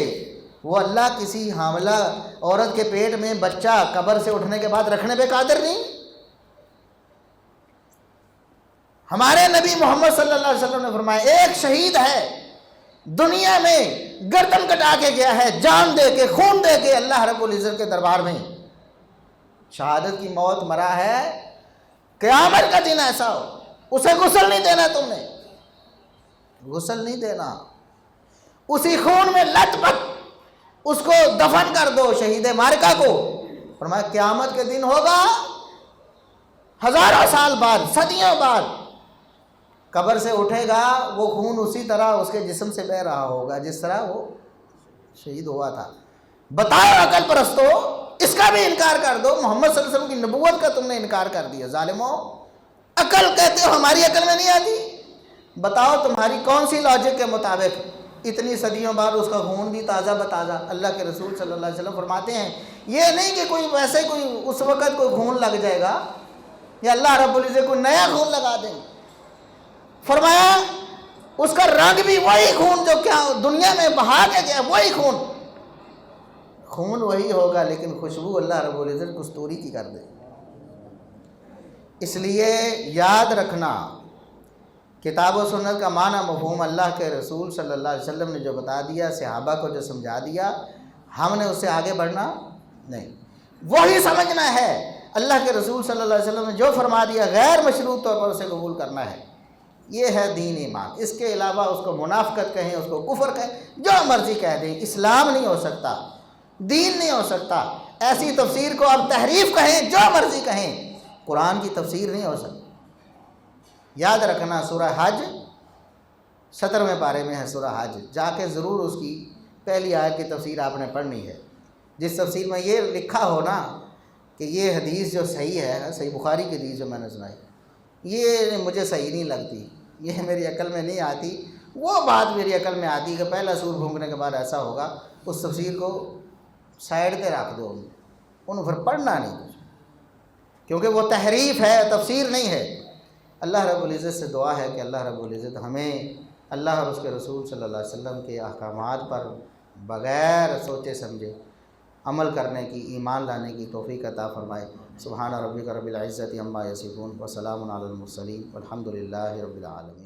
وہ اللہ کسی حاملہ عورت کے پیٹ میں بچہ قبر سے اٹھنے کے بعد رکھنے پہ قادر نہیں؟ ہمارے نبی محمد صلی اللہ علیہ وسلم نے فرمایا ایک شہید ہے دنیا میں گردن کٹا کے گیا ہے، جان دے کے خون دے کے اللہ رب العزت کے دربار میں شہادت کی موت مرا ہے، قیامت کا دن ایسا ہو اسے غسل نہیں دینا، تم نے غسل نہیں دینا، اسی خون میں لت پت اس کو دفن کر دو، شہید مارکہ کو۔ فرمایا قیامت کے دن ہوگا، ہزاروں سال بعد، صدیوں بعد قبر سے اٹھے گا، وہ خون اسی طرح اس کے جسم سے بہہ رہا ہوگا جس طرح وہ شہید ہوا تھا۔ بتاؤ عقل پرستو، اس کا بھی انکار کر دو، محمد صلی اللہ علیہ وسلم کی نبوت کا تم نے انکار کر دیا، ظالمو۔ عقل کہتے ہو ہماری عقل میں نہیں آتی، بتاؤ تمہاری کون سی لاجک کے مطابق اتنی صدیوں بعد اس کا خون بھی تازہ بتازہ؟ اللہ کے رسول صلی اللہ علیہ وسلم فرماتے ہیں یہ نہیں کہ کوئی ویسے کوئی اس وقت کوئی خون لگ جائے گا یا اللہ رب العزت کو نیا خون لگا دیں گے، فرمایا اس کا رنگ بھی وہی خون جو کیا دنیا میں بہا کے گیا، وہی خون وہی ہوگا، لیکن خوشبو اللہ رب العزت کستوری کی کر دے۔ اس لیے یاد رکھنا، کتاب و سنت کا معنی مفہوم اللہ کے رسول صلی اللہ علیہ وسلم نے جو بتا دیا، صحابہ کو جو سمجھا دیا، ہم نے اس سے آگے بڑھنا نہیں، وہی سمجھنا ہے۔ اللہ کے رسول صلی اللہ علیہ وسلم نے جو فرما دیا غیر مشروط طور پر اسے قبول کرنا ہے، یہ ہے دین ایمان۔ اس کے علاوہ اس کو منافقت کہیں، اس کو کفر کہیں، جو مرضی کہہ دیں، اسلام نہیں ہو سکتا، دین نہیں ہو سکتا۔ ایسی تفسیر کو اب تحریف کہیں، جو مرضی کہیں، قرآن کی تفسیر نہیں ہو سکتی۔ یاد رکھنا سورہ حج 17ویں پارے میں ہے سورہ حج، جا کے ضرور اس کی پہلی آیت کی تفسیر آپ نے پڑھنی ہے، جس تفسیر میں یہ لکھا ہو نا کہ یہ حدیث جو صحیح ہے، صحیح بخاری کی حدیث جو میں نے سنائی، یہ مجھے صحیح نہیں لگتی، یہ میری عقل میں نہیں آتی، وہ بات میری عقل میں آتی کہ پہلا سور پھونکنے کے بعد ایسا ہوگا، اس تفسیر کو سائڈ پہ رکھ دو، انہوں پھر پڑھنا نہیں کچھ، کیونکہ وہ تحریف ہے، تفسیر نہیں ہے۔ اللہ رب العزت سے دعا ہے کہ اللہ رب العزت ہمیں اللہ اور اس کے رسول صلی اللہ علیہ وسلم کے احکامات پر بغیر سوچے سمجھے عمل کرنے کی، ایمان لانے کی توفیق عطا فرمائے۔ سبحان ربک رب العزت عما یصفون وسلام علی المرسلین والحمد للہ رب العالمین۔